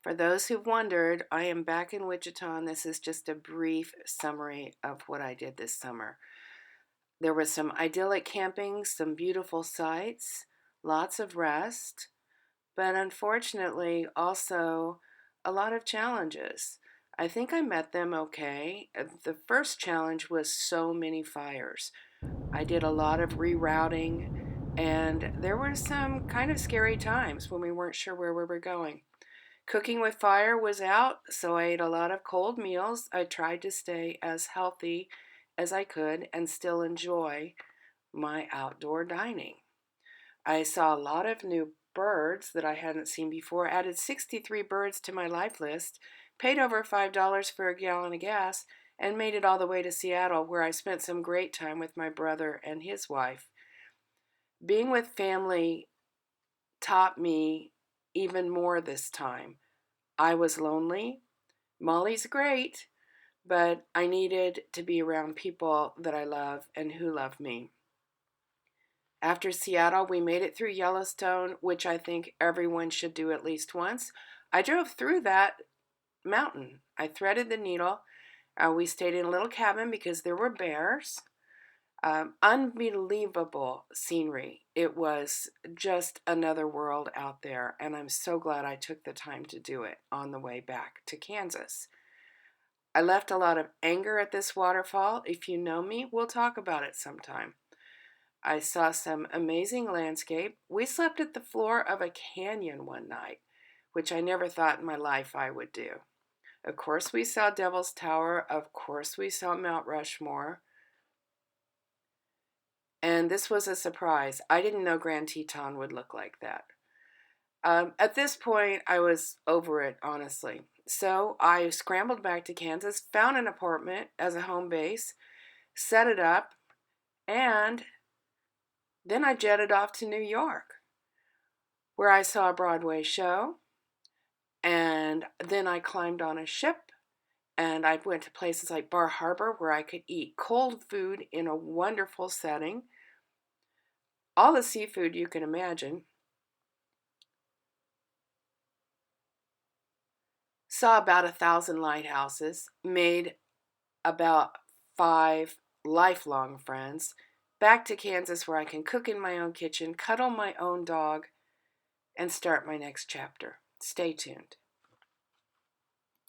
For those who've wondered, I am back in Wichita, and this is just a brief summary of what I did this summer. There was some idyllic camping, some beautiful sights, lots of rest, but unfortunately, also a lot of challenges. I think I met them okay. The first challenge was so many fires. I did a lot of rerouting, and there were some kind of scary times when we weren't sure where we were going. Cooking with fire was out, so I ate a lot of cold meals. I tried to stay as healthy as I could and still enjoy my outdoor dining. I saw a lot of new birds that I hadn't seen before, added 63 birds to my life list, paid over $5 for a gallon of gas, and made it all the way to Seattle, where I spent some great time with my brother and his wife. Being with family taught me even more this time. I was lonely. Molly's great, but I needed to be around people that I love and who love me. After Seattle, we made it through Yellowstone, which I think everyone should do at least once. I drove through that mountain. I threaded the needle. We stayed in a little cabin because there were bears. Unbelievable scenery. It was just another world out there, and I'm so glad I took the time to do it on the way back to Kansas. I left a lot of anger at this waterfall. If you know me, we'll talk about it sometime. I saw some amazing landscape. We slept at the floor of a canyon one night, which I never thought in my life I would do. Of course, we saw Devil's Tower. Of course, we saw Mount Rushmore. And this was a surprise. I didn't know Grand Teton would look like that. At this point, I was over it, honestly. So I scrambled back to Kansas, found an apartment as a home base, set it up, and then I jetted off to New York, where I saw a Broadway show. And then I climbed on a ship and I went to places like Bar Harbor, where I could eat cold food in a wonderful setting, all the seafood you can imagine. Saw about 1,000 lighthouses, made about 5 lifelong friends. Back to Kansas, where I can cook in my own kitchen, cuddle my own dog, and start my next chapter. Stay tuned.